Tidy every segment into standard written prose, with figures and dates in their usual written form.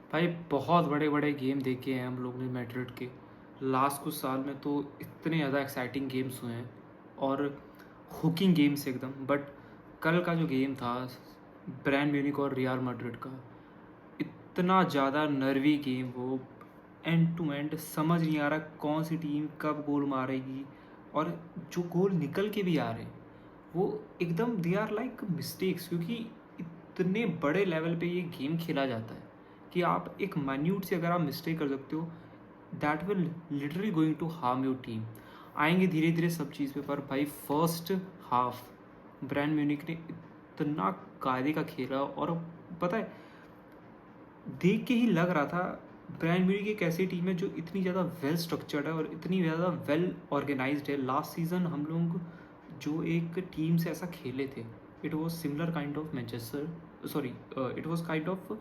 भाई बहुत बड़े बड़े गेम देखे हैं हम लोग ने मैड्रिड के। लास्ट कुछ साल में तो इतने ज़्यादा एक्साइटिंग गेम्स हुए हैं और हुकिंग गेम्स एकदम। बट कल का जो गेम था ब्रायन म्यूनिख और रियल मैड्रिड का, इतना ज़्यादा नर्वी गेम वो। एंड टू एंड समझ नहीं आ रहा कौन सी टीम कब गोल मारेगी। और जो गोल निकल के भी आ रहे हैं वो एकदम दे आर लाइक मिस्टेक्स, क्योंकि इतने बड़े लेवल पे ये गेम खेला जाता है कि आप एक माइन्यूट से अगर आप मिस्टेक कर सकते हो, that will literally going to harm your team. आएंगे धीरे धीरे सब चीज़ पे, पर भाई फर्स्ट हाफ ब्रायन म्यूनिख ने इतना कायदे का खेला। और पता है, देख के ही लग रहा था ब्रायन म्यूनिख एक ऐसी टीम है जो इतनी ज़्यादा वेल स्ट्रक्चर्ड है और इतनी ज़्यादा वेल ऑर्गेनाइज्ड है। लास्ट सीज़न हम लोग जो एक टीम से ऐसा खेले थे, it was similar kind of Manchester, sorry, it was kind of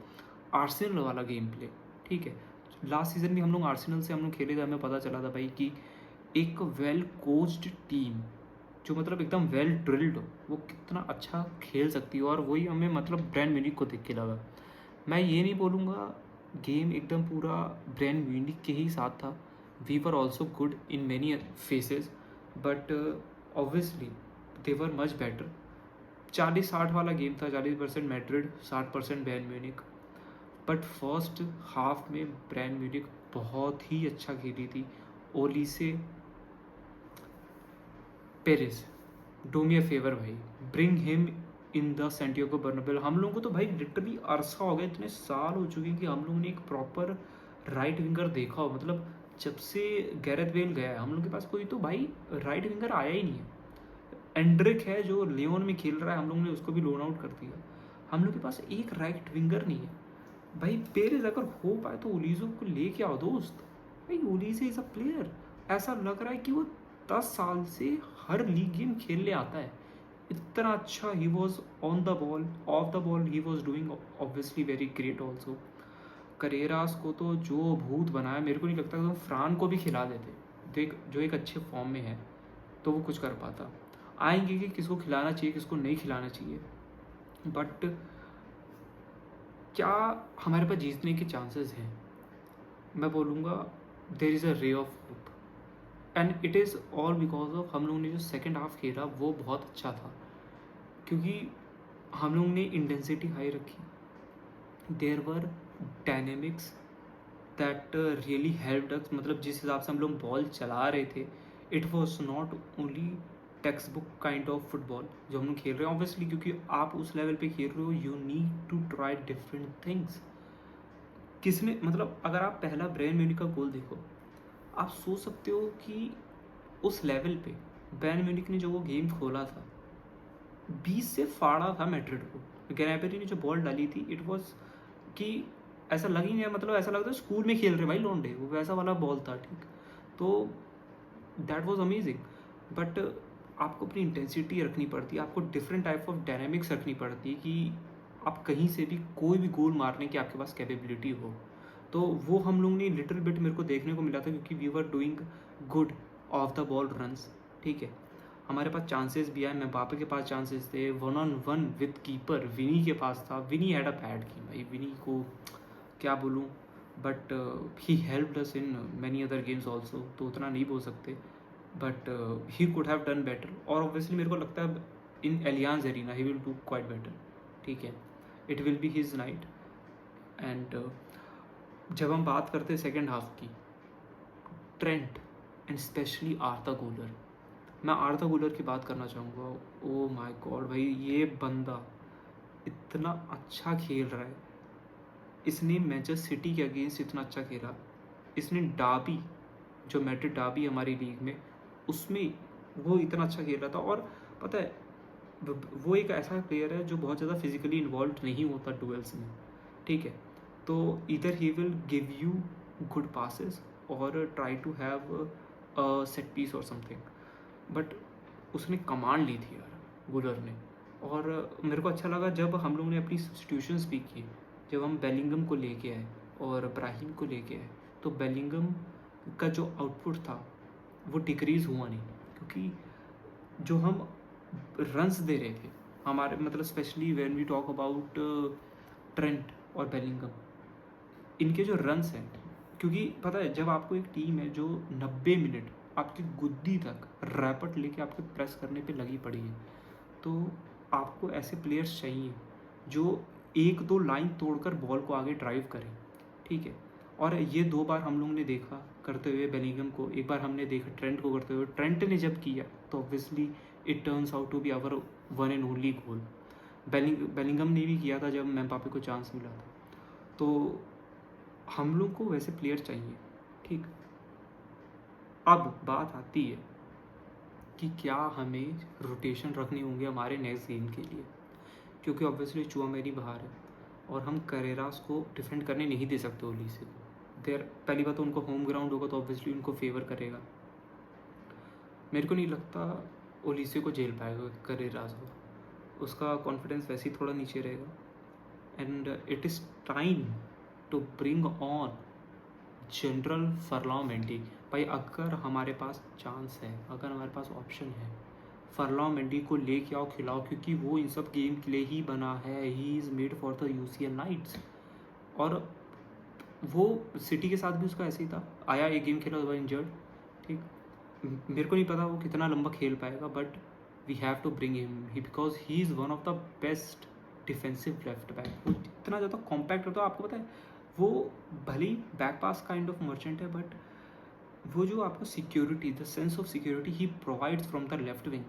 Arsenal वाला गेम प्ले। ठीक है, लास्ट सीज़न भी हम लोग आर्सेनल से हम लोग खेले थे, हमें पता चला था भाई कि एक वेल कोच्ड टीम जो मतलब एकदम वेल ड्रिल्ड हो वो कितना अच्छा खेल सकती है। और वही हमें मतलब ब्रायन म्यूनिख को देख के लगा। मैं ये नहीं बोलूँगा गेम एकदम पूरा ब्रायन म्यूनिख के ही साथ था। We were also good in many phases, but obviously they were much better. 40-60 वाला गेम था, 40% Madrid, 60% Bayern Munich. But first half में ब्रायन म्यूनिख बहुत ही अच्छा खेली थी। Olise Perez, do me a favour भाई, bring him in the Santiago Bernabeu. हम लोगों को तो भाई लिटरली अरसा हो गया, इतने साल हो चुके हैं कि हम लोगों ने एक प्रॉपर राइट विंगर देखा हो। मतलब जब से गैरेथ बेल गया है हम लोग के पास कोई तो भाई राइट विंगर आया ही नहीं है। एंड्रिक है जो लियोन में खेल रहा है, हम लोग ने उसको भी लोन आउट कर दिया। हम लोग के पास एक राइट विंगर नहीं है भाई। पेरेज अगर हो पाए तो ओलीजो को लेके आओ दोस्त। भाई ओलीजे इज अ प्लेयर, ऐसा लग रहा है कि वो 10 साल से हर लीग गेम खेलने आता है। इतना अच्छा he was on the ball, of the ball he was doing obviously very great also. Carreras को तो जो भूत बनाया, मेरे को नहीं लगता कि फ्रान को भी खिला देते। देख जो एक अच्छे फॉर्म में है तो वो कुछ कर पाता। आएंगे कि किसको खिलाना चाहिए किसको नहीं खिलाना चाहिए, बट क्या हमारे पास जीतने के चांसेस हैं? मैं बोलूँगा there is a ray of hope, and it is all because of हम लोगों ने जो सेकेंड हाफ खेला वो बहुत अच्छा था। क्योंकि हम लोगों ने इंटेंसिटी हाई रखी, there were dynamics that really helped us. मतलब जिस हिसाब से हम लोग बॉल चला रहे थे, it was not only text book kind of football जो हम लोग खेल रहे हैं। ऑब्वियसली क्योंकि आप उस लेवल पे खेल रहे हो, you need to try different things. किसने मतलब अगर आप पहला ब्रायन म्यूनिख का गोल देखो, आप सोच सकते हो कि उस लेवल पे ब्रायन म्यूनिख ने जो वो गेम खोला था, 20 से फाड़ा था मैड्रिड को। ग्नैबरी ने जो बॉल डाली थी, इट वाज कि ऐसा लग ही नहीं, मतलब ऐसा लगता है स्कूल में खेल रहे भाई लौंडे, वो वैसा वाला बॉल था। ठीक, तो दैट वाज अमेजिंग। बट आपको अपनी इंटेंसिटी रखनी पड़ती है, आपको डिफरेंट टाइप ऑफ डायनेमिक्स रखनी पड़ती है कि आप कहीं से भी कोई भी गोल मारने की आपके पास कैपेबिलिटी हो। तो वो हम लोग ने लिटिल बिट मेरे को देखने को मिला था, क्योंकि we were doing good off the ball runs. ठीक है, हमारे पास चांसेस भी आए, एम्बापे के पास चांसेस थे, 1-on-1 विद कीपर विनी के पास था। Vini had a bad game भाई, विनी को क्या बोलूँ, but he helped us in many other games also, तो उतना नहीं बोल सकते। But he could have done better, और ऑब्वियसली मेरे को लगता है in Allianz Arena he will do quite better. ठीक है, it will be his night. And जब हम बात करते हैं सेकेंड हाफ की, Trent and specially Arda Guler, मैं आर्था गूलर की बात करना चाहूँगा। ओ माय गॉड भाई, ये बंदा इतना अच्छा खेल रहा है। इसने मैनचेस्टर सिटी के अगेंस्ट इतना अच्छा खेला। इसने डाबी, जो मैड्रिड डाबी हमारी लीग में, उसमें वो इतना अच्छा खेल रहा था। और पता है वो एक ऐसा प्लेयर है जो बहुत ज़्यादा फिजिकली इन्वॉल्व नहीं होता डुएल्स में। ठीक है, तो इधर he will give you good passes और try to have set piece और समथिंग। बट उसने कमांड ली थी यार गुलर ने। और मेरे को अच्छा लगा जब हम लोग ने अपनी सब्सटीट्यूशंस भी की, जब हम बेलिंगम को लेके आए और ब्राहिम को लेके आए, तो बेलिंगम का जो आउटपुट था वो डिक्रीज़ हुआ नहीं, क्योंकि जो हम रन्स दे रहे थे हमारे, मतलब specially when we talk about Trent और बेलिंगम, इनके जो रन्स हैं, क्योंकि पता है जब आपको एक टीम है जो 90 मिनट आपकी गुद्दी तक रैपट लेके आपके प्रेस करने पे लगी पड़ी है, तो आपको ऐसे प्लेयर्स चाहिए जो 1-2 लाइन तोड़कर बॉल को आगे ड्राइव करें, ठीक है। और ये 2 बार हम लोगों ने देखा करते हुए बेलिंगम को, एक बार हमने देखा ट्रेंट को करते हुए। ट्रेंट ने जब किया तो obviously it turns out to be our one and only goal. Bellingham ने भी किया था जब एम्बापे को चांस मिला था। तो हम लोग को वैसे प्लेयर चाहिए, ठीक। अब बात आती है कि क्या हमें रोटेशन रखने होंगे हमारे नेक्स्ट गेम के लिए, क्योंकि ऑब्वियसली चुआमेनी बाहर है और हम करेरास को डिफेंड करने नहीं दे सकते ओलीसे को। देर पहली बात तो उनको होम ग्राउंड होगा तो ऑब्वियसली उनको फेवर करेगा। मेरे को नहीं लगता ओलीसे को झेल पाएगा करेरास को, उसका कॉन्फिडेंस वैसे ही थोड़ा नीचे रहेगा। And it is time to bring on general Ferland Mendy. भाई अगर हमारे पास चांस है, अगर हमारे पास ऑप्शन है, फरलॉन मेंडी को लेके आओ, खिलाओ, क्योंकि वो इन सब गेम के लिए ही बना है। He is made for the UCL nights. और वो सिटी के साथ भी उसका ऐसे ही था, आया एक गेम खेला, इंजर्ड, ठीक। मेरे को नहीं पता वो कितना लंबा खेल पाएगा, but we have to bring him he because he is one of the best defensive left back. वो इतना ज़्यादा कॉम्पैक्ट होता है, आपको पता है वो भले ही back pass kind of merchant है, बट वो जो आपको security, the sense of security he provides from the left wing,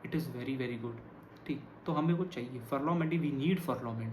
it is very very good, ठीक। तो हमें वो चाहिए Ferland Mendy, we need Ferland Mendy.